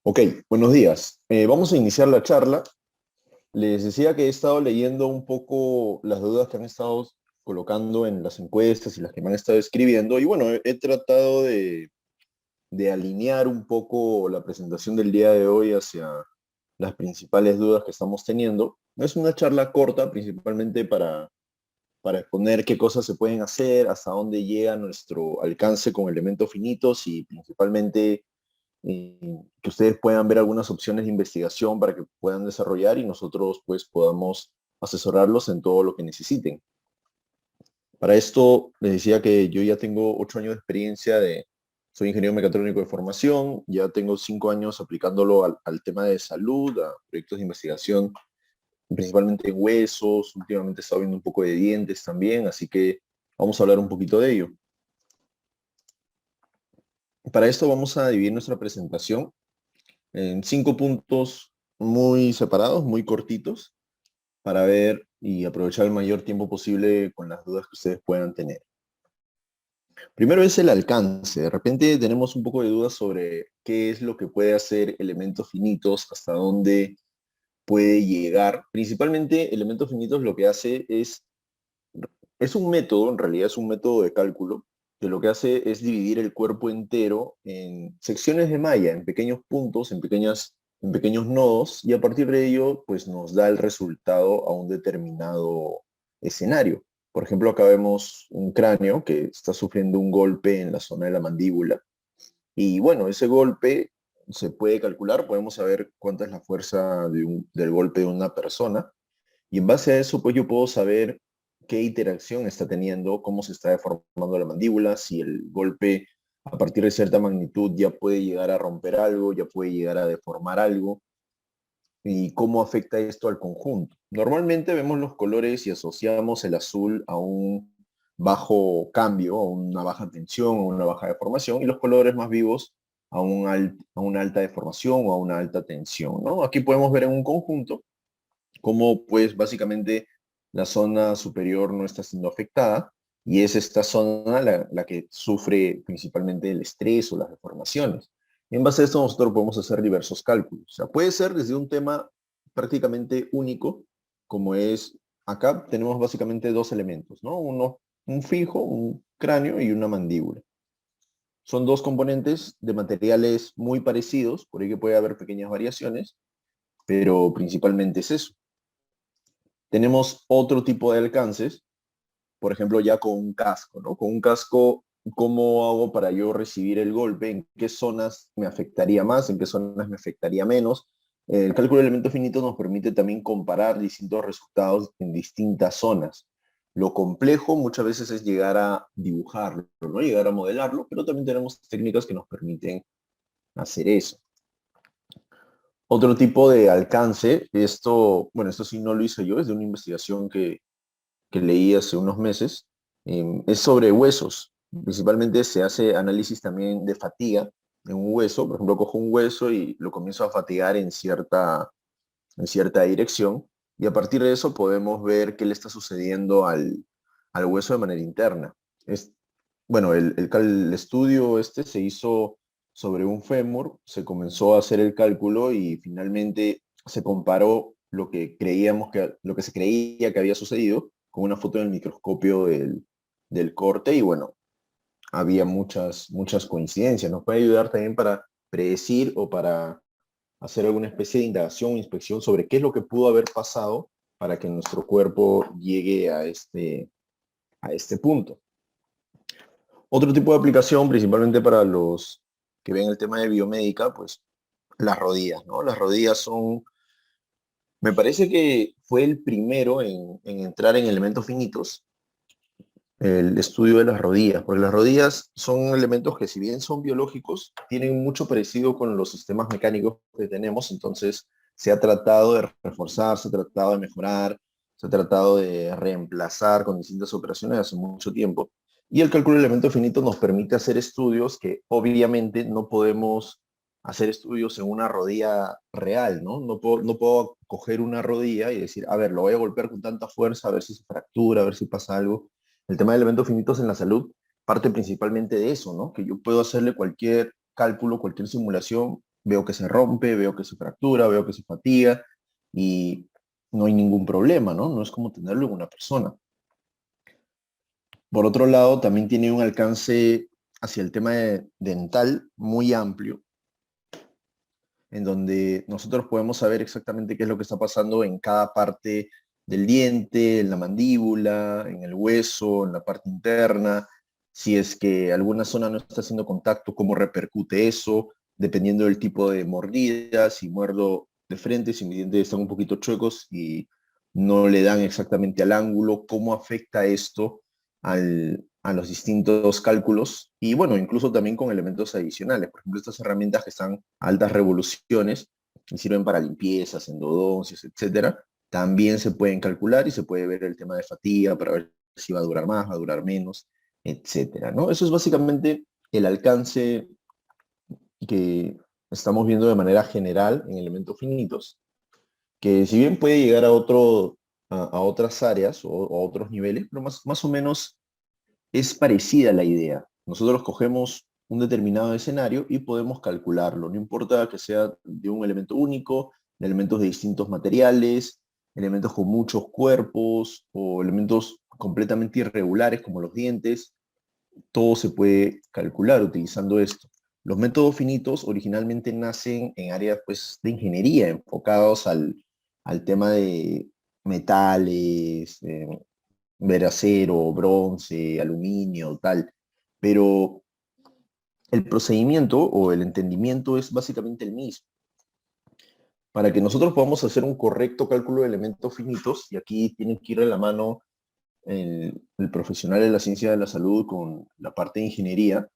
Ok, buenos días. Vamos a iniciar la charla. Les decía que he estado leyendo un poco las dudas que han estado colocando en las encuestas y las que me han estado escribiendo. Y bueno, he tratado de alinear un poco la presentación del día de hoy hacia las principales dudas que estamos teniendo. Es una charla corta, principalmente para exponer qué cosas se pueden hacer, hasta dónde llega nuestro alcance con elementos finitos y principalmente que ustedes puedan ver algunas opciones de investigación para que puedan desarrollar y nosotros pues podamos asesorarlos en todo lo que necesiten. Para esto les decía que yo ya tengo 8 años de experiencia soy ingeniero mecatrónico de formación, ya tengo 5 años aplicándolo al tema de salud, a proyectos de investigación, principalmente en huesos, últimamente he estado viendo un poco de dientes también, así que vamos a hablar un poquito de ello. Para esto vamos a dividir nuestra presentación en 5 puntos muy separados, muy cortitos, para ver y aprovechar el mayor tiempo posible con las dudas que ustedes puedan tener. Primero es el alcance. De repente tenemos un poco de dudas sobre qué es lo que puede hacer elementos finitos, hasta dónde puede llegar. Principalmente elementos finitos lo que hace es un método, en realidad es un método de cálculo, que lo que hace es dividir el cuerpo entero en secciones de malla, en pequeños puntos, en pequeños nodos, y a partir de ello, pues nos da el resultado a un determinado escenario. Por ejemplo, acá vemos un cráneo que está sufriendo un golpe en la zona de la mandíbula, y bueno, ese golpe se puede calcular, podemos saber cuánta es la fuerza del golpe de una persona, y en base a eso, pues yo puedo saber qué interacción está teniendo, cómo se está deformando la mandíbula, si el golpe a partir de cierta magnitud ya puede llegar a romper algo, ya puede llegar a deformar algo, y cómo afecta esto al conjunto. Normalmente vemos los colores y asociamos el azul a un bajo cambio, a una baja tensión, a una baja deformación, y los colores más vivos a una alta deformación o a una alta tensión, ¿no? Aquí podemos ver en un conjunto cómo pues básicamente la zona superior no está siendo afectada y es esta zona la que sufre principalmente el estrés o las deformaciones. En base a esto nosotros podemos hacer diversos cálculos. O sea, puede ser desde un tema prácticamente único, como es, acá tenemos básicamente dos elementos, ¿no? Un fijo, un cráneo y una mandíbula. Son dos componentes de materiales muy parecidos, por ahí que puede haber pequeñas variaciones, pero principalmente es eso. Tenemos otro tipo de alcances, por ejemplo, ya con un casco, ¿no? Con un casco, ¿cómo hago para yo recibir el golpe? ¿En qué zonas me afectaría más? ¿En qué zonas me afectaría menos? El cálculo de elementos finitos nos permite también comparar distintos resultados en distintas zonas. Lo complejo muchas veces es llegar a dibujarlo, ¿no? Llegar a modelarlo, pero también tenemos técnicas que nos permiten hacer eso. Otro tipo de alcance, bueno, esto sí no lo hice yo, es de una investigación que leí hace unos meses, es sobre huesos. Principalmente se hace análisis también de fatiga en un hueso. Por ejemplo, cojo un hueso y lo comienzo a fatigar en cierta dirección y a partir de eso podemos ver qué le está sucediendo al hueso de manera interna. Bueno, el estudio este se hizo sobre un fémur, se comenzó a hacer el cálculo y finalmente se comparó lo que se creía que había sucedido con una foto en el microscopio del corte y bueno, había muchas coincidencias. Nos puede ayudar también para predecir o para hacer alguna especie de indagación o inspección sobre qué es lo que pudo haber pasado para que nuestro cuerpo llegue a este punto. Otro tipo de aplicación, principalmente para los que ven el tema de biomédica, pues las rodillas, ¿no? Las rodillas me parece que fue el primero en entrar en elementos finitos, el estudio de las rodillas, porque las rodillas son elementos que si bien son biológicos, tienen mucho parecido con los sistemas mecánicos que tenemos, entonces se ha tratado de reforzar, se ha tratado de mejorar, se ha tratado de reemplazar con distintas operaciones hace mucho tiempo. Y el cálculo de elementos finitos nos permite hacer estudios que obviamente no podemos hacer estudios en una rodilla real, ¿no? No puedo coger una rodilla y decir, a ver, lo voy a golpear con tanta fuerza, a ver si se fractura, a ver si pasa algo. El tema de elementos finitos en la salud parte principalmente de eso, ¿no? Que yo puedo hacerle cualquier cálculo, cualquier simulación, veo que se rompe, veo que se fractura, veo que se fatiga y no hay ningún problema, ¿no? No es como tenerlo en una persona. Por otro lado, también tiene un alcance hacia el tema dental muy amplio, en donde nosotros podemos saber exactamente qué es lo que está pasando en cada parte del diente, en la mandíbula, en el hueso, en la parte interna, si es que alguna zona no está haciendo contacto, cómo repercute eso, dependiendo del tipo de mordida, si muerdo de frente, si mis dientes están un poquito chuecos y no le dan exactamente al ángulo, cómo afecta esto a los distintos cálculos y bueno, incluso también con elementos adicionales. Por ejemplo, estas herramientas que están a altas revoluciones y sirven para limpiezas, endodoncias, etcétera, también se pueden calcular y se puede ver el tema de fatiga para ver si va a durar más, va a durar menos, etcétera, ¿no? Eso es básicamente el alcance que estamos viendo de manera general en elementos finitos, que si bien puede llegar a otras áreas o a otros niveles, pero más o menos es parecida la idea. Nosotros cogemos un determinado escenario y podemos calcularlo, no importa que sea de un elemento único, de elementos de distintos materiales, elementos con muchos cuerpos o elementos completamente irregulares como los dientes, todo se puede calcular utilizando esto. Los métodos finitos originalmente nacen en áreas pues, de ingeniería, enfocados al tema de metales, ver acero, bronce, aluminio, tal. Pero el procedimiento o el entendimiento es básicamente el mismo. Para que nosotros podamos hacer un correcto cálculo de elementos finitos, y aquí tiene que ir de la mano el profesional de la ciencia de la salud con la parte de ingeniería,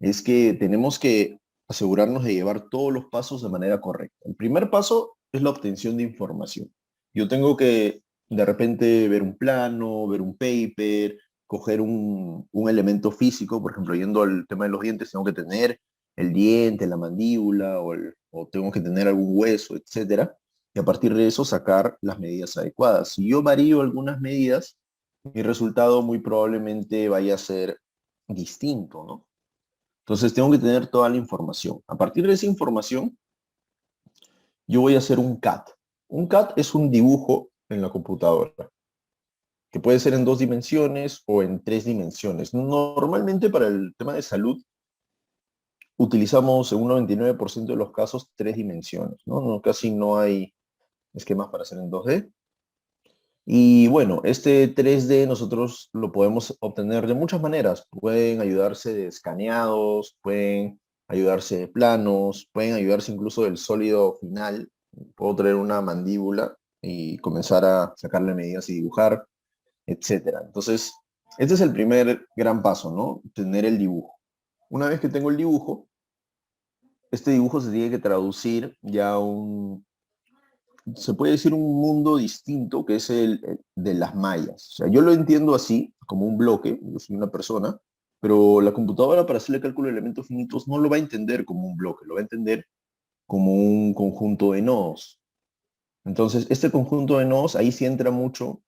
es que tenemos que asegurarnos de llevar todos los pasos de manera correcta. El primer paso es la obtención de información. Yo tengo que de repente ver un plano, ver un paper, coger un elemento físico, por ejemplo, yendo al tema de los dientes, tengo que tener el diente, la mandíbula o tengo que tener algún hueso, etcétera, y a partir de eso sacar las medidas adecuadas. Si yo varío algunas medidas, mi resultado muy probablemente vaya a ser distinto, ¿no? Entonces tengo que tener toda la información. A partir de esa información, yo voy a hacer un CAD. Un CAD es un dibujo en la computadora, que puede ser en 2 dimensiones o en 3 dimensiones. Normalmente para el tema de salud utilizamos en un 99% de los casos 3 dimensiones, ¿no? Casi no hay esquemas para hacer en 2D. Y bueno, este 3D nosotros lo podemos obtener de muchas maneras. Pueden ayudarse de escaneados, pueden ayudarse de planos, pueden ayudarse incluso del sólido final. Puedo traer una mandíbula y comenzar a sacarle medidas y dibujar, etcétera. Entonces, este es el primer gran paso, ¿no? Tener el dibujo. Una vez que tengo el dibujo, este dibujo se tiene que traducir ya a se puede decir un mundo distinto que es el de las mallas. O sea, yo lo entiendo así, como un bloque, yo soy una persona, pero la computadora para hacerle cálculo de elementos finitos no lo va a entender como un bloque, lo va a entender como un conjunto de nodos. Entonces, este conjunto de nodos, ahí sí entra mucho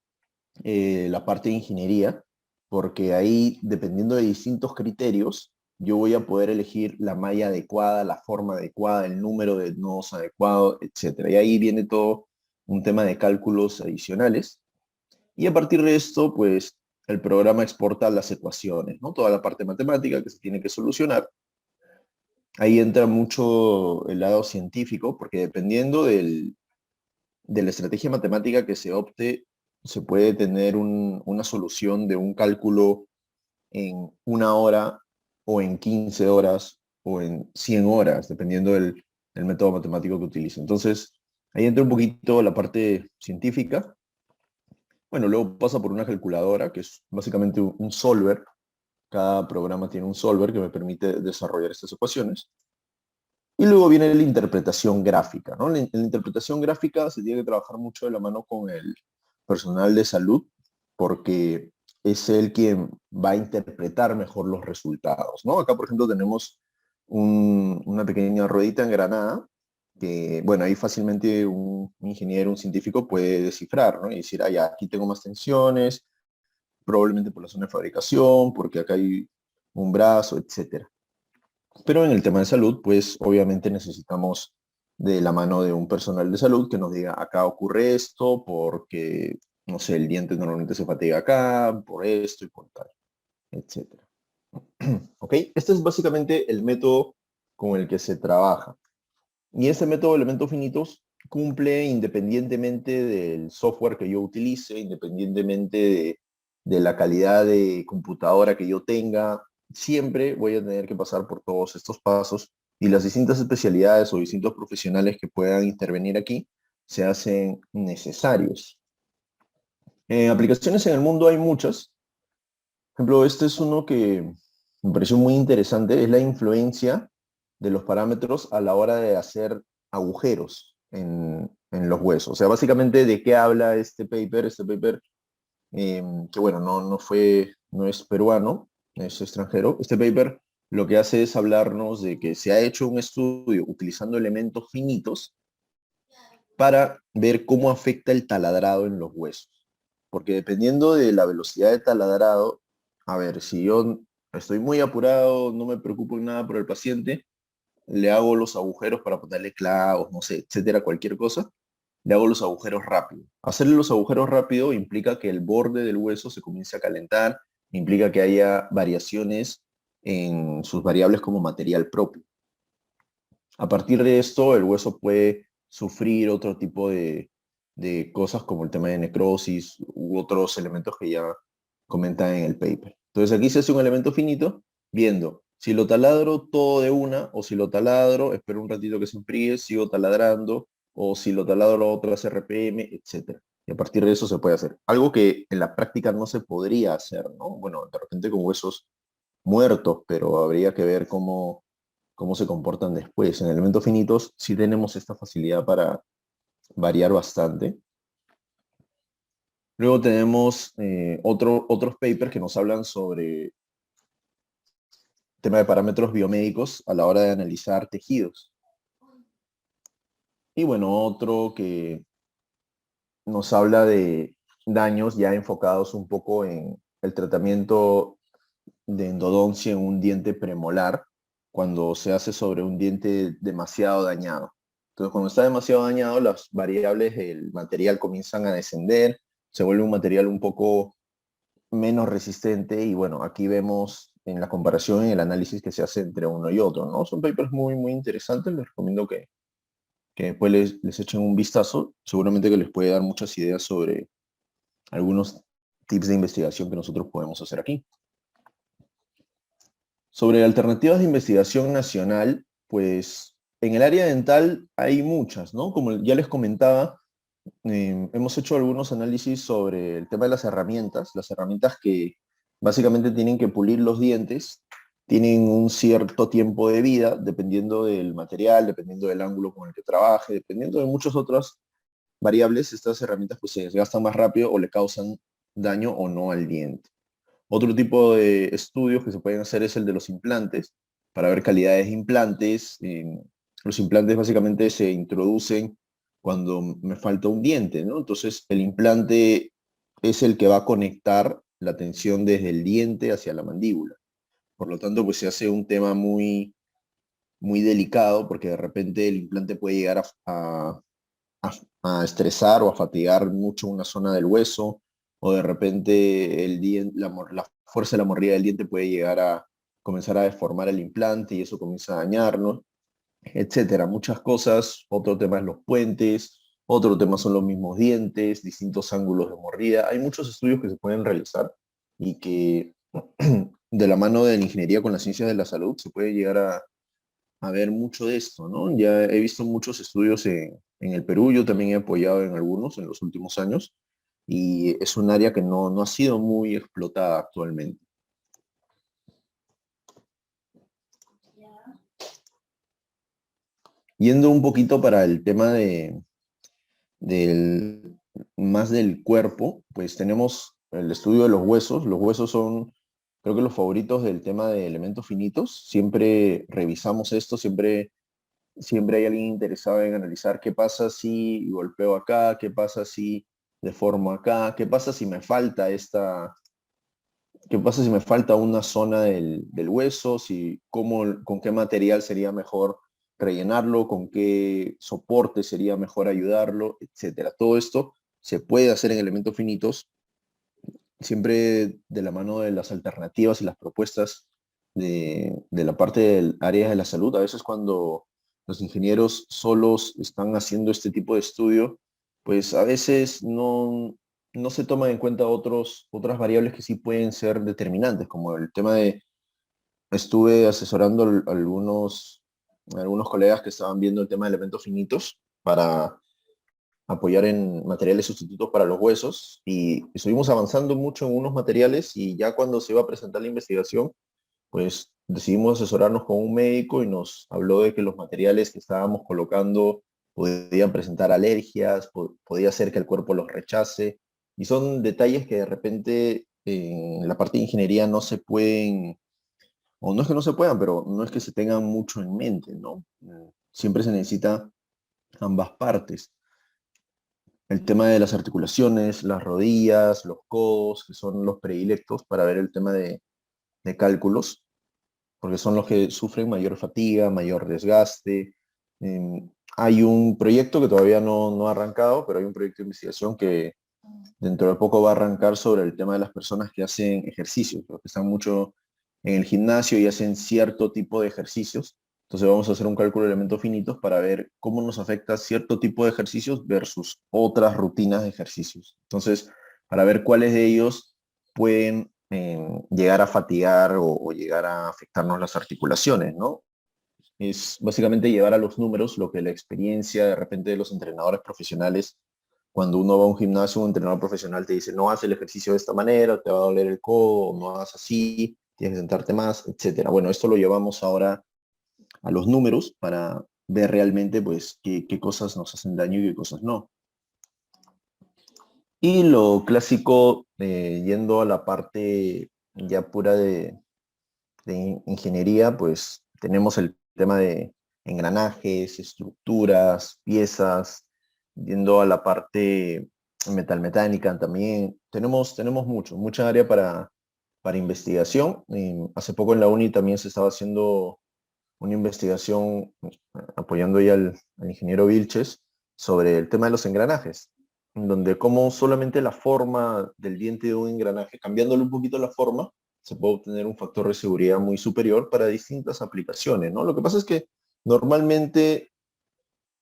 la parte de ingeniería, porque ahí, dependiendo de distintos criterios, yo voy a poder elegir la malla adecuada, la forma adecuada, el número de nodos adecuado, etcétera. Y ahí viene todo un tema de cálculos adicionales. Y a partir de esto, pues, el programa exporta las ecuaciones, ¿no? Toda la parte matemática que se tiene que solucionar. Ahí entra mucho el lado científico, porque dependiendo de la estrategia matemática que se opte, se puede tener una solución de un cálculo en 1 hora o en 15 horas o en 100 horas, dependiendo del método matemático que utilice. Entonces, ahí entra un poquito la parte científica. Bueno, luego pasa por una calculadora, que es básicamente un solver. Cada programa tiene un solver que me permite desarrollar estas ecuaciones. Y luego viene la interpretación gráfica, ¿no? En la interpretación gráfica se tiene que trabajar mucho de la mano con el personal de salud, porque es él quien va a interpretar mejor los resultados, ¿no? Acá, por ejemplo, tenemos una pequeña ruedita engranada que, bueno, ahí fácilmente un ingeniero, un científico puede descifrar, ¿no? Y decir, ya, aquí tengo más tensiones, probablemente por la zona de fabricación, porque acá hay un brazo, etcétera. Pero en el tema de salud, pues obviamente necesitamos de la mano de un personal de salud que nos diga, acá ocurre esto porque, no sé, el diente normalmente se fatiga acá, por esto y por tal, etcétera. ¿Ok? Este es básicamente el método con el que se trabaja. Y este método de elementos finitos cumple independientemente del software que yo utilice, independientemente de la calidad de computadora que yo tenga. Siempre voy a tener que pasar por todos estos pasos y las distintas especialidades o distintos profesionales que puedan intervenir aquí se hacen necesarios. Aplicaciones en el mundo hay muchas. Por ejemplo, este es uno que me pareció muy interesante, es la influencia de los parámetros a la hora de hacer agujeros en los huesos. O sea, básicamente, ¿de qué habla este paper? Este paper, que bueno, no es peruano, es extranjero. Este paper lo que hace es hablarnos de que se ha hecho un estudio utilizando elementos finitos para ver cómo afecta el taladrado en los huesos. Porque dependiendo de la velocidad de taladrado, a ver, si yo estoy muy apurado, no me preocupo en nada por el paciente, le hago los agujeros para ponerle clavos, no sé, etcétera, cualquier cosa, le hago los agujeros rápido. Hacerle los agujeros rápido implica que el borde del hueso se comience a calentar, implica que haya variaciones en sus variables como material propio. A partir de esto, el hueso puede sufrir otro tipo de cosas como el tema de necrosis u otros elementos que ya comentan en el paper. Entonces aquí se hace un elemento finito viendo si lo taladro todo de una o si lo taladro, espero un ratito que se enfríe, sigo taladrando o si lo taladro otras RPM, etcétera. Y a partir de eso se puede hacer. Algo que en la práctica no se podría hacer, ¿no? Bueno, de repente con huesos muertos, pero habría que ver cómo se comportan después. En elementos finitos sí tenemos esta facilidad para variar bastante. Luego tenemos otros papers que nos hablan sobre tema de parámetros biomédicos a la hora de analizar tejidos. Y bueno, otro que nos habla de daños ya enfocados un poco en el tratamiento de endodoncia en un diente premolar cuando se hace sobre un diente demasiado dañado. Entonces, cuando está demasiado dañado, las variables del material comienzan a descender, se vuelve un material un poco menos resistente y bueno, aquí vemos en la comparación, en el análisis que se hace entre uno y otro, ¿no? Son papers muy interesantes, les recomiendo que después les echen un vistazo, seguramente que les puede dar muchas ideas sobre algunos tips de investigación que nosotros podemos hacer aquí. Sobre alternativas de investigación nacional, pues en el área dental hay muchas, ¿no? Como ya les comentaba, hemos hecho algunos análisis sobre el tema de las herramientas que básicamente tienen que pulir los dientes, tienen un cierto tiempo de vida, dependiendo del material, dependiendo del ángulo con el que trabaje, dependiendo de muchas otras variables, estas herramientas pues se desgastan más rápido o le causan daño o no al diente. Otro tipo de estudios que se pueden hacer es el de los implantes, para ver calidades de implantes. Los implantes básicamente se introducen cuando me falta un diente, ¿no? Entonces el implante es el que va a conectar la tensión desde el diente hacia la mandíbula. Por lo tanto, pues se hace un tema muy delicado porque de repente el implante puede llegar a estresar o a fatigar mucho una zona del hueso, o de repente la fuerza de la mordida del diente puede llegar a comenzar a deformar el implante y eso comienza a dañarnos, etcétera. Muchas cosas. Otro tema es los puentes, otro tema son los mismos dientes, distintos ángulos de mordida. Hay muchos estudios que se pueden realizar y que de la mano de la ingeniería con las ciencias de la salud se puede llegar a ver mucho de esto, ¿no? Ya he visto muchos estudios en el Perú, yo también he apoyado en algunos en los últimos años, y es un área que no ha sido muy explotada actualmente. Yendo un poquito para el tema del, más del cuerpo, pues tenemos el estudio de los huesos. Los huesos son, creo que los favoritos del tema de elementos finitos. Siempre revisamos esto, siempre hay alguien interesado en analizar qué pasa si golpeo acá, qué pasa si deformo acá, qué pasa si me falta ¿Qué pasa si me falta una zona del hueso? Si, con qué material sería mejor rellenarlo, con qué soporte sería mejor ayudarlo, etcétera. Todo esto se puede hacer en elementos finitos, siempre de la mano de las alternativas y las propuestas de la parte del área de la salud. A veces cuando los ingenieros solos están haciendo este tipo de estudio, pues a veces no se toman en cuenta otras variables que sí pueden ser determinantes, como el tema de, estuve asesorando algunos colegas que estaban viendo el tema de elementos finitos para apoyar en materiales sustitutos para los huesos y estuvimos avanzando mucho en unos materiales y ya cuando se iba a presentar la investigación, pues decidimos asesorarnos con un médico y nos habló de que los materiales que estábamos colocando podían presentar alergias, podía ser que el cuerpo los rechace y son detalles que de repente en la parte de ingeniería no se pueden, o no es que no se puedan, pero no es que se tengan mucho en mente, ¿no? Siempre se necesita ambas partes. El tema de las articulaciones, las rodillas, los codos, que son los predilectos para ver el tema de cálculos, porque son los que sufren mayor fatiga, mayor desgaste. Hay un proyecto que todavía no ha arrancado, pero hay un proyecto de investigación que dentro de poco va a arrancar sobre el tema de las personas que hacen ejercicios, los que están mucho en el gimnasio y hacen cierto tipo de ejercicios. Entonces vamos a hacer un cálculo de elementos finitos para ver cómo nos afecta cierto tipo de ejercicios versus otras rutinas de ejercicios. Entonces, para ver cuáles de ellos pueden llegar a fatigar o llegar a afectarnos las articulaciones, ¿no? Es básicamente llevar a los números lo que la experiencia de repente de los entrenadores profesionales, cuando uno va a un gimnasio, un entrenador profesional te dice, no haz el ejercicio de esta manera, te va a doler el codo, no hagas así, tienes que sentarte más, etcétera. Bueno, esto lo llevamos ahora a los números para ver realmente pues qué cosas nos hacen daño y qué cosas no. Y lo clásico, yendo a la parte ya pura de ingeniería, pues tenemos el tema de engranajes, estructuras, piezas, yendo a la parte metalmecánica también. Tenemos mucha área para investigación. Hace poco en la uni también se estaba haciendo una investigación apoyando ya al ingeniero Vilches sobre el tema de los engranajes, donde como solamente la forma del diente de un engranaje, cambiándole un poquito la forma, se puede obtener un factor de seguridad muy superior para distintas aplicaciones, ¿no? Lo que pasa es que normalmente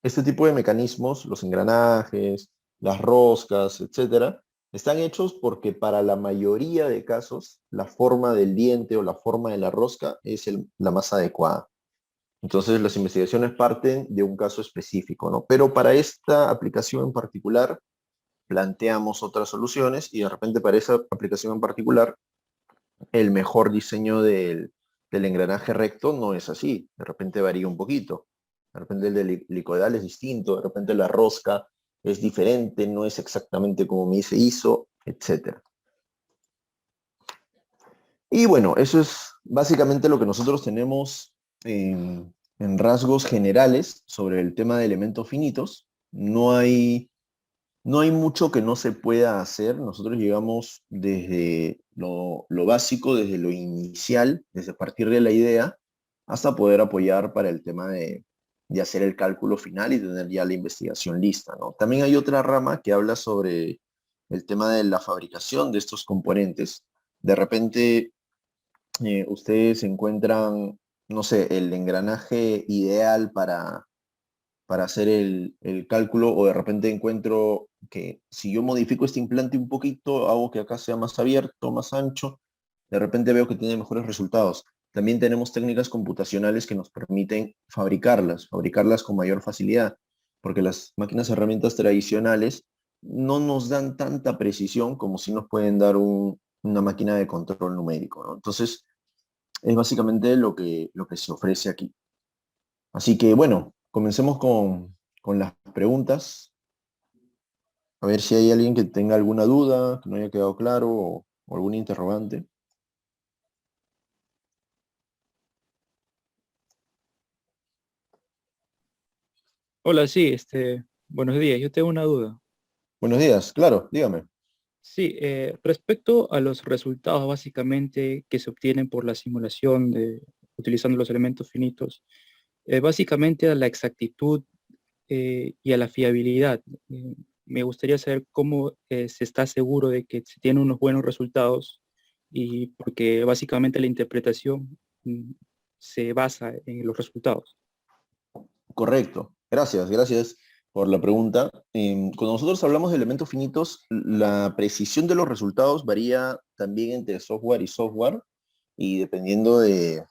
este tipo de mecanismos, los engranajes, las roscas, etcétera, están hechos porque para la mayoría de casos la forma del diente o la forma de la rosca es la más adecuada. Entonces las investigaciones parten de un caso específico, ¿no? Pero para esta aplicación en particular planteamos otras soluciones y de repente para esa aplicación en particular el mejor diseño del engranaje recto no es así, de repente varía un poquito. De repente el del helicoidal es distinto, de repente la rosca es diferente, no es exactamente como me se hizo, etc. Y bueno, eso es básicamente lo que nosotros tenemos en rasgos generales sobre el tema de elementos finitos. No hay mucho que no se pueda hacer. Nosotros llegamos desde lo básico, desde lo inicial, desde partir de la idea, hasta poder apoyar para el tema de hacer el cálculo final y tener ya la investigación lista, ¿no? También hay otra rama que habla sobre el tema de la fabricación de estos componentes. De repente ustedes encuentran, no sé, el engranaje ideal para hacer el cálculo o de repente encuentro que si yo modifico este implante un poquito, hago que acá sea más abierto, más ancho, de repente veo que tiene mejores resultados. También tenemos técnicas computacionales que nos permiten fabricarlas con mayor facilidad, porque las máquinas herramientas tradicionales no nos dan tanta precisión como si nos pueden dar una máquina de control numérico, ¿no? Entonces, es básicamente lo que se ofrece aquí. Así que bueno, comencemos con las preguntas. A ver si hay alguien que tenga alguna duda, que no haya quedado claro o algún interrogante. Hola, sí, buenos días. Yo tengo una duda. Buenos días, claro, dígame. Sí, respecto a los resultados básicamente que se obtienen por la simulación utilizando los elementos finitos, básicamente a la exactitud y a la fiabilidad. Eh, Me gustaría saber cómo se está seguro de que se tienen unos buenos resultados y porque básicamente la interpretación se basa en los resultados. Correcto. Gracias, gracias por la pregunta. Cuando nosotros hablamos de elementos finitos, la precisión de los resultados varía también entre software y software y dependiendo de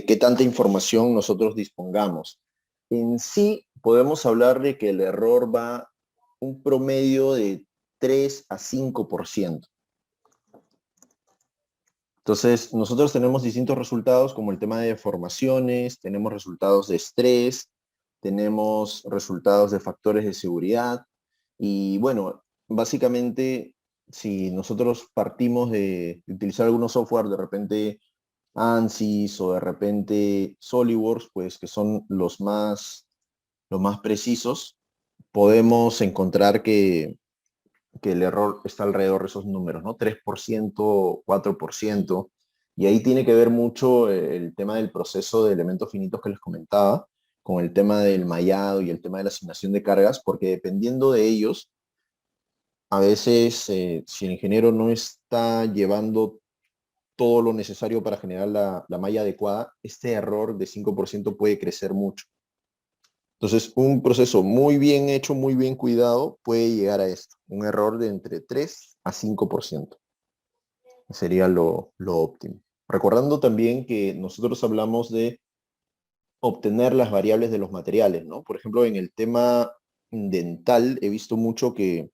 qué tanta información nosotros dispongamos. En sí, podemos hablar de que el error va un promedio de 3 a 5%. Entonces, nosotros tenemos distintos resultados, como el tema de deformaciones, tenemos resultados de estrés, tenemos resultados de factores de seguridad. Y bueno, básicamente, si nosotros partimos de utilizar algunos software, de repente ANSYS o de repente SolidWorks, pues que son los más precisos, podemos encontrar que el error está alrededor de esos números, ¿no? 3%, 4%, y ahí tiene que ver mucho el tema del proceso de elementos finitos que les comentaba, con el tema del mallado y el tema de la asignación de cargas, porque dependiendo de ellos, a veces si el ingeniero no está llevando todo lo necesario para generar la malla adecuada, este error de 5% puede crecer mucho. Entonces, un proceso muy bien hecho, muy bien cuidado, puede llegar a esto, un error de entre 3 a 5%. Sería lo óptimo. Recordando también que nosotros hablamos de obtener las variables de los materiales, ¿no? Por ejemplo, en el tema dental he visto mucho que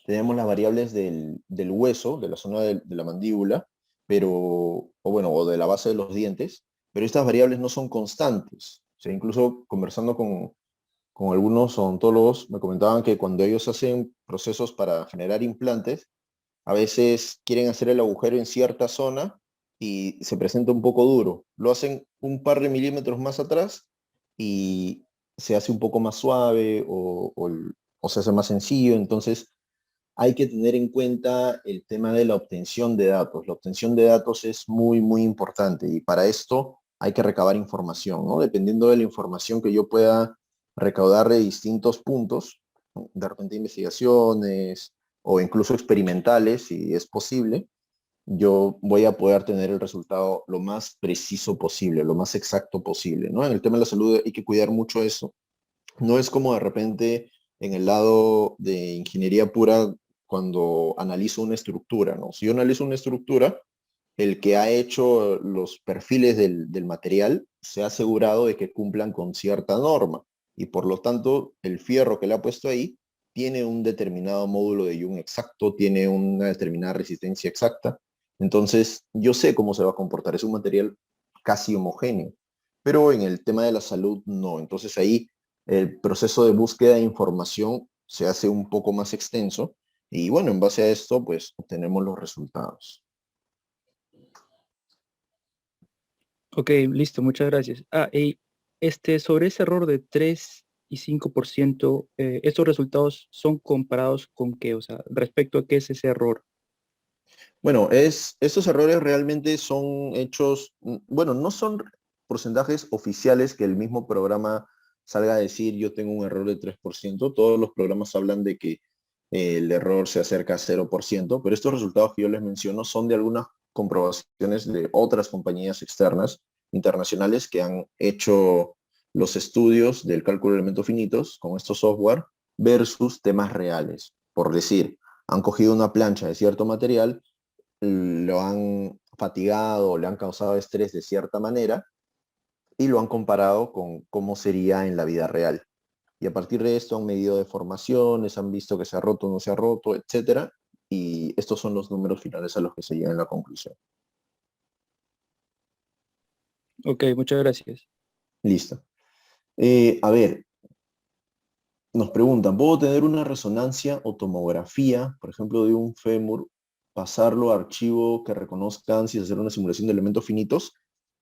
tenemos las variables del hueso, de la zona de la mandíbula, pero, o bueno, o de la base de los dientes, pero estas variables no son constantes. O sea, incluso conversando con algunos odontólogos, me comentaban que cuando ellos hacen procesos para generar implantes, a veces quieren hacer el agujero en cierta zona y se presenta un poco duro. Lo hacen un par de milímetros más atrás y se hace un poco más suave o se hace más sencillo. Entonces, hay que tener en cuenta el tema de la obtención de datos. La obtención de datos es muy, muy importante y para esto hay que recabar información, ¿no? Dependiendo de la información que yo pueda recaudar de distintos puntos, ¿no? De repente investigaciones o incluso experimentales, si es posible, yo voy a poder tener el resultado lo más preciso posible, lo más exacto posible, ¿no? En el tema de la salud hay que cuidar mucho eso. No es como de repente en el lado de ingeniería pura cuando analizo una estructura, ¿no? Si yo analizo una estructura, el que ha hecho los perfiles del material se ha asegurado de que cumplan con cierta norma y por lo tanto el fierro que le ha puesto ahí tiene un determinado módulo de Young exacto, tiene una determinada resistencia exacta. Entonces yo sé cómo se va a comportar, es un material casi homogéneo, pero en el tema de la salud no. Entonces ahí el proceso de búsqueda de información se hace un poco más extenso y bueno, en base a esto pues obtenemos los resultados. Ok, listo, muchas gracias. Y sobre ese error de 3 y 5%, ¿estos resultados son comparados con qué? O sea, respecto a qué es ese error. Bueno, estos errores realmente son hechos, bueno, no son porcentajes oficiales que el mismo programa salga a decir yo tengo un error de 3%. Todos los programas hablan de que el error se acerca a 0%, pero estos resultados que yo les menciono son de algunas comprobaciones de otras compañías externas, internacionales, que han hecho los estudios del cálculo de elementos finitos con estos software versus temas reales. Por decir, han cogido una plancha de cierto material, lo han fatigado, le han causado estrés de cierta manera y lo han comparado con cómo sería en la vida real. Y a partir de esto han medido deformaciones, han visto que se ha roto o no se ha roto, etcétera. Y estos son los números finales a los que se llega en la conclusión. Ok, muchas gracias. Listo. A ver, nos preguntan, ¿puedo tener una resonancia o tomografía, por ejemplo, de un fémur, pasarlo a archivo que reconozcan si hacer una simulación de elementos finitos?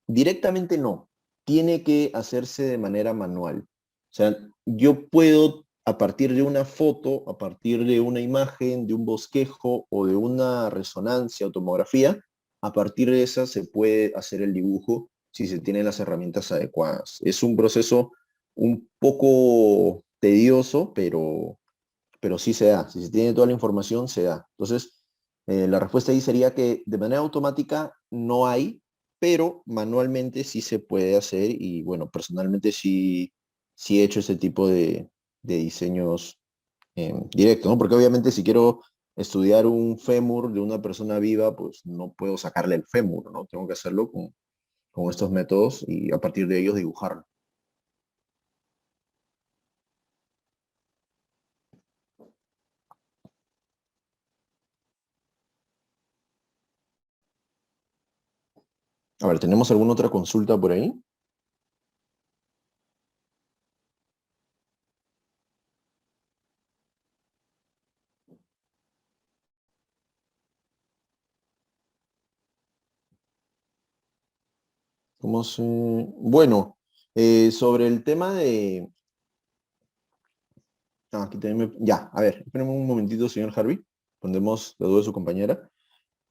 Directamente no. Tiene que hacerse de manera manual. O sea, yo puedo a partir de una foto, a partir de una imagen, de un bosquejo o de una resonancia o tomografía, a partir de esa se puede hacer el dibujo si se tienen las herramientas adecuadas. Es un proceso un poco tedioso, pero sí se da. Si se tiene toda la información, se da. Entonces, la respuesta ahí sería que de manera automática no hay, pero manualmente sí se puede hacer y bueno, personalmente sí he hecho ese tipo de diseños directos, ¿no? Porque obviamente si quiero estudiar un fémur de una persona viva, pues no puedo sacarle el fémur, ¿no? Tengo que hacerlo con estos métodos y a partir de ellos dibujarlo. A ver, ¿tenemos alguna otra consulta por ahí? ¿Cómo se...? Bueno, sobre el tema de... Ah, aquí también Ya, a ver, espérenme un momentito, señor Harvey. Pondremos la duda de su compañera.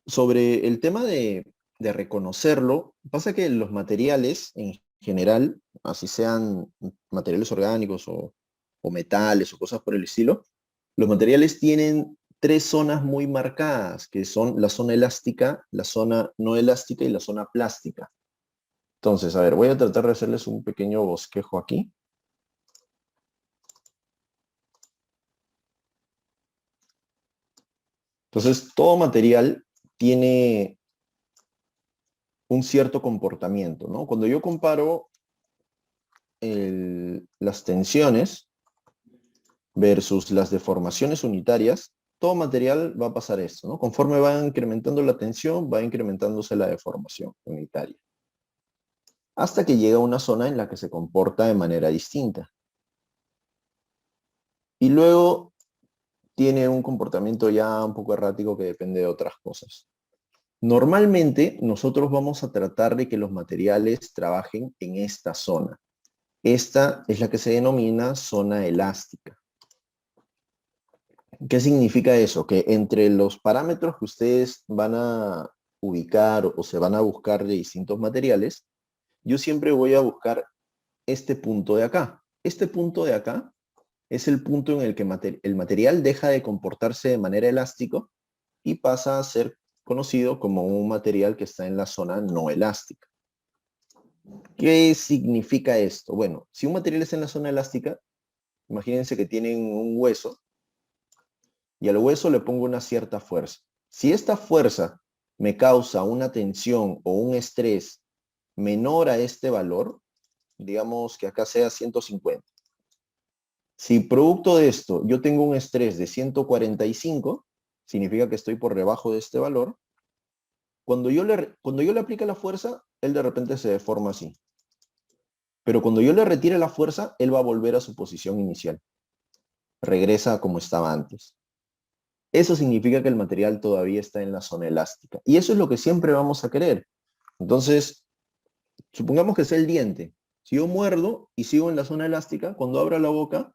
Sobre el tema de reconocerlo, pasa que los materiales en general, así sean materiales orgánicos o metales o cosas por el estilo, los materiales tienen tres zonas muy marcadas, que son la zona elástica, la zona no elástica y la zona plástica. Entonces, a ver, voy a tratar de hacerles un pequeño bosquejo aquí. Entonces, todo material tiene un cierto comportamiento, ¿no? Cuando yo comparo las tensiones versus las deformaciones unitarias, todo material va a pasar esto, ¿no? Conforme va incrementando la tensión, va incrementándose la deformación unitaria. Hasta que llega a una zona en la que se comporta de manera distinta. Y luego tiene un comportamiento ya un poco errático que depende de otras cosas. Normalmente nosotros vamos a tratar de que los materiales trabajen en esta zona. Esta es la que se denomina zona elástica. ¿Qué significa eso? Que entre los parámetros que ustedes van a ubicar o se van a buscar de distintos materiales, yo siempre voy a buscar este punto de acá. Este punto de acá es el punto en el que el material deja de comportarse de manera elástica y pasa a ser conocido como un material que está en la zona no elástica. ¿Qué significa esto? Bueno, si un material está en la zona elástica, imagínense que tienen un hueso y al hueso le pongo una cierta fuerza. Si esta fuerza me causa una tensión o un estrés menor a este valor, digamos que acá sea 150. Si producto de esto yo tengo un estrés de 145, significa que estoy por debajo de este valor. Cuando yo le aplique la fuerza, él de repente se deforma así. Pero cuando yo le retire la fuerza, él va a volver a su posición inicial. Regresa como estaba antes. Eso significa que el material todavía está en la zona elástica. Y eso es lo que siempre vamos a querer. Entonces, supongamos que sea el diente. Si yo muerdo y sigo en la zona elástica, cuando abra la boca,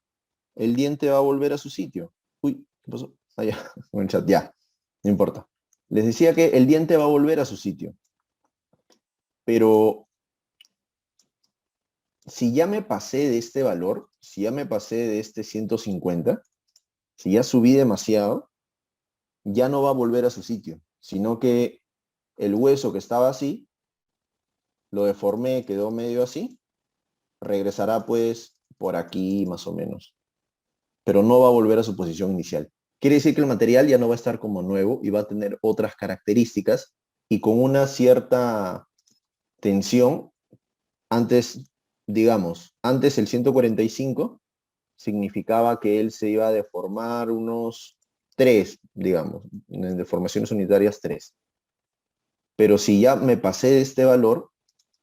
el diente va a volver a su sitio. Uy, ¿qué pasó? Ah, ya, en el chat, ya, no importa. Les decía que el diente va a volver a su sitio. Pero si ya me pasé de este valor, si ya me pasé de este 150, si ya subí demasiado, ya no va a volver a su sitio, sino que el hueso que estaba así, lo deformé, quedó medio así, regresará pues por aquí más o menos, pero no va a volver a su posición inicial. Quiere decir que el material ya no va a estar como nuevo y va a tener otras características y con una cierta tensión, antes, digamos, antes el 145 significaba que él se iba a deformar unos 3, digamos, en deformaciones unitarias 3. Pero si ya me pasé de este valor,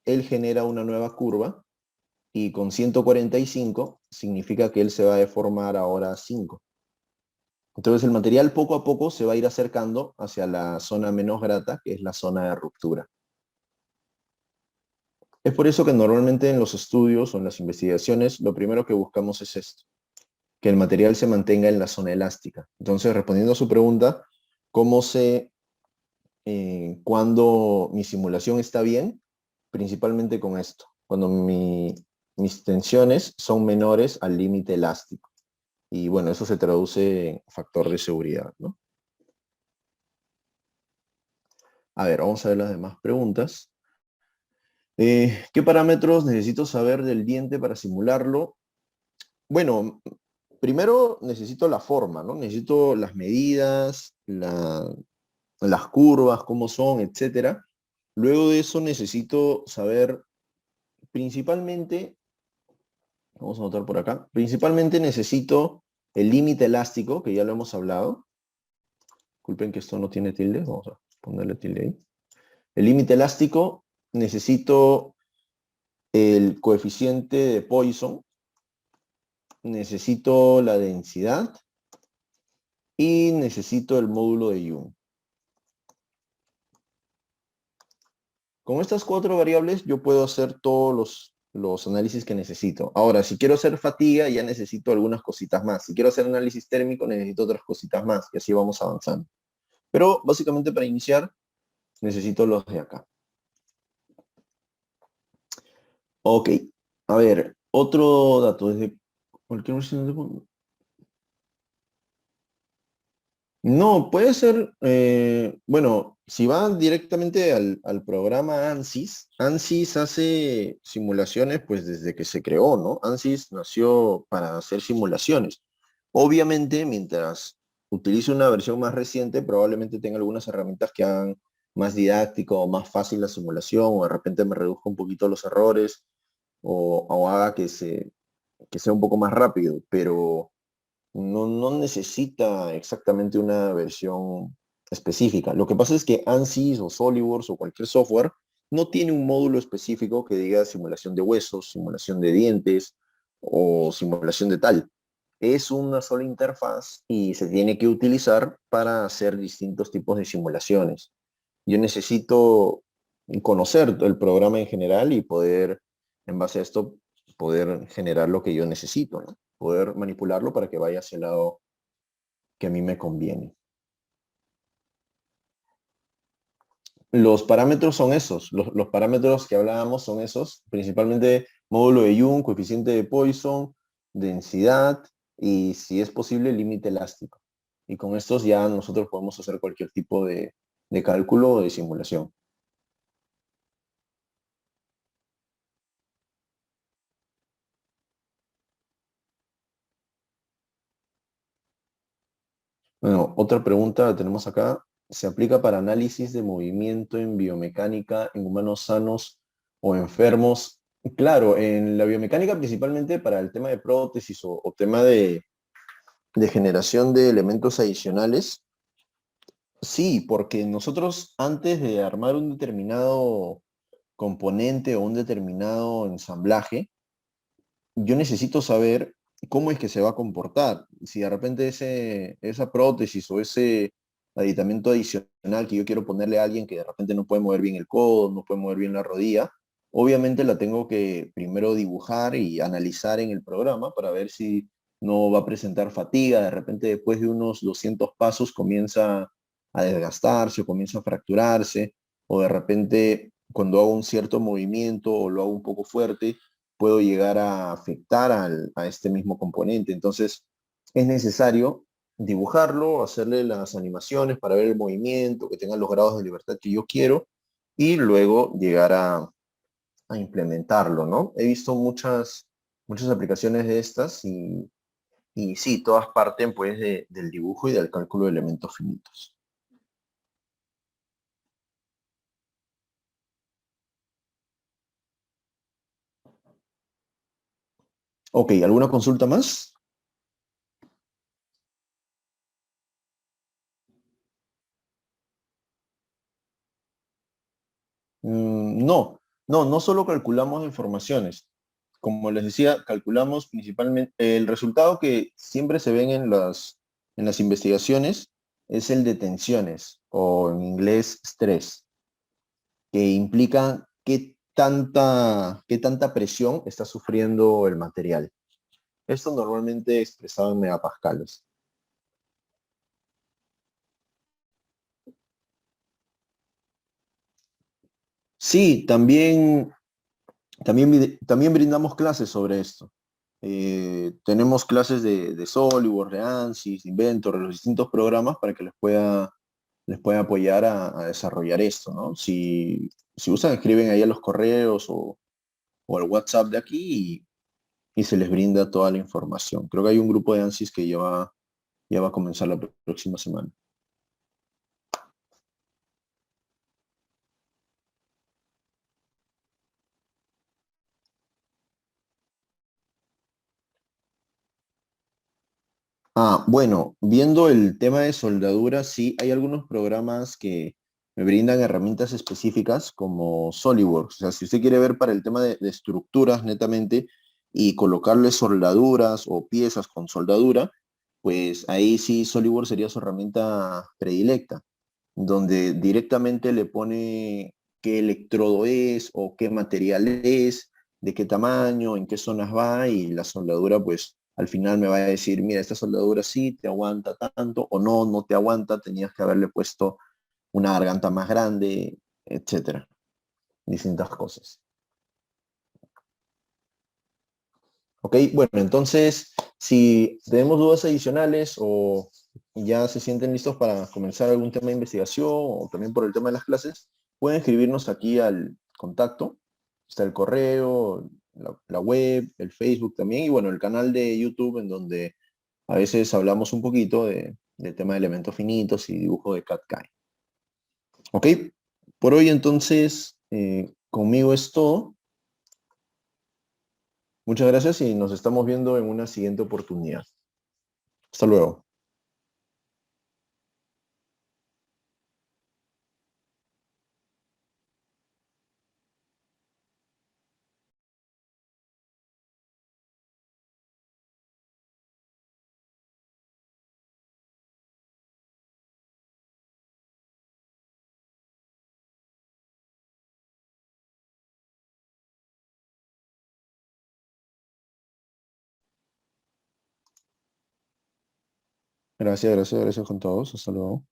él genera una nueva curva y con 145 significa que él se va a deformar ahora 5. Entonces el material poco a poco se va a ir acercando hacia la zona menos grata, que es la zona de ruptura. Es por eso que normalmente en los estudios o en las investigaciones lo primero que buscamos es esto. que el material se mantenga en la zona elástica. Entonces, respondiendo a su pregunta, ¿cómo sé cuando mi simulación está bien? Principalmente con esto, cuando mis tensiones son menores al límite elástico. Y bueno, eso se traduce en factor de seguridad, ¿no? A ver, vamos a ver las demás preguntas. ¿Qué parámetros necesito saber del diente para simularlo? Bueno, primero necesito la forma, ¿no? Necesito las medidas, las curvas, cómo son, etcétera. Luego de eso necesito saber principalmente, vamos a anotar por acá, principalmente necesito el límite elástico, que ya lo hemos hablado. Disculpen que esto no tiene tilde, vamos a ponerle tilde ahí. El límite elástico, necesito el coeficiente de Poisson, necesito la densidad y necesito el módulo de Young. Con estas 4 variables yo puedo hacer todos los análisis que necesito. Ahora, si quiero hacer fatiga, ya necesito algunas cositas más. Si quiero hacer análisis térmico, necesito otras cositas más, y así vamos avanzando. Pero básicamente para iniciar, necesito los de acá. Ok, a ver, otro dato. Desde cualquier versión de... No, puede ser, bueno, si van directamente al programa ANSYS, ANSYS hace simulaciones pues desde que se creó, ¿no? ANSYS nació para hacer simulaciones. Obviamente, mientras utilice una versión más reciente, probablemente tenga algunas herramientas que hagan más didáctico o más fácil la simulación, o de repente me reduzca un poquito los errores, o haga que sea un poco más rápido, pero no necesita exactamente una versión específica. Lo que pasa es que ANSYS o SolidWorks o cualquier software no tiene un módulo específico que diga simulación de huesos, simulación de dientes o simulación de tal. Es una sola interfaz y se tiene que utilizar para hacer distintos tipos de simulaciones. Yo necesito conocer el programa en general y poder, en base a esto, poder generar lo que yo necesito, ¿no? Poder manipularlo para que vaya hacia el lado que a mí me conviene. Los parámetros son esos, los parámetros que hablábamos son esos, principalmente módulo de Young, coeficiente de Poisson, densidad y, si es posible, límite elástico. Y con estos ya nosotros podemos hacer cualquier tipo de cálculo o de simulación. Bueno, otra pregunta tenemos acá. ¿Se aplica para análisis de movimiento en biomecánica en humanos sanos o enfermos? Claro, en la biomecánica principalmente para el tema de prótesis o tema de generación de elementos adicionales. Sí, porque nosotros antes de armar un determinado componente o un determinado ensamblaje, yo necesito saber cómo es que se va a comportar. Si de repente esa prótesis o ese aditamento adicional que yo quiero ponerle a alguien que de repente no puede mover bien el codo, no puede mover bien la rodilla, obviamente la tengo que primero dibujar y analizar en el programa para ver si no va a presentar fatiga. De repente después de unos 200 pasos comienza a desgastarse o comienza a fracturarse, o de repente cuando hago un cierto movimiento o lo hago un poco fuerte, puedo llegar a afectar a este mismo componente. Entonces, es necesario dibujarlo, hacerle las animaciones para ver el movimiento, que tenga los grados de libertad que yo quiero, y luego llegar a implementarlo, ¿no? He visto muchas aplicaciones de estas y sí, todas parten pues del dibujo y del cálculo de elementos finitos. Ok, ¿alguna consulta más? No solo calculamos informaciones. Como les decía, calculamos principalmente el resultado que siempre se ven en las investigaciones es el de tensiones o en inglés stress, que implica qué tanta presión está sufriendo el material. Esto normalmente expresado en megapascales. Sí, también brindamos clases sobre esto. Tenemos clases de SolidWorks, de ANSYS, de Inventor, de los distintos programas para que les pueda apoyar a desarrollar esto, ¿no? Si usan, escriben ahí a los correos o al WhatsApp de aquí y se les brinda toda la información. Creo que hay un grupo de ANSYS que ya va a comenzar la próxima semana. Bueno, viendo el tema de soldadura, sí, hay algunos programas que me brindan herramientas específicas como SolidWorks. O sea, si usted quiere ver para el tema de estructuras netamente y colocarle soldaduras o piezas con soldadura, pues ahí sí SolidWorks sería su herramienta predilecta, donde directamente le pone qué electrodo es o qué material es, de qué tamaño, en qué zonas va y la soldadura pues al final me va a decir, mira, esta soldadura sí te aguanta tanto o no, no te aguanta, tenías que haberle puesto una garganta más grande, etcétera, distintas cosas. Ok, bueno, entonces, si tenemos dudas adicionales o ya se sienten listos para comenzar algún tema de investigación o también por el tema de las clases, pueden escribirnos aquí al contacto. Está el correo, la web, el Facebook también y bueno, el canal de YouTube en donde a veces hablamos un poquito del tema de elementos finitos y dibujo de CAD-CAM. Ok, por hoy entonces, conmigo es todo. Muchas gracias y nos estamos viendo en una siguiente oportunidad. Hasta luego. Gracias con todos. Hasta luego.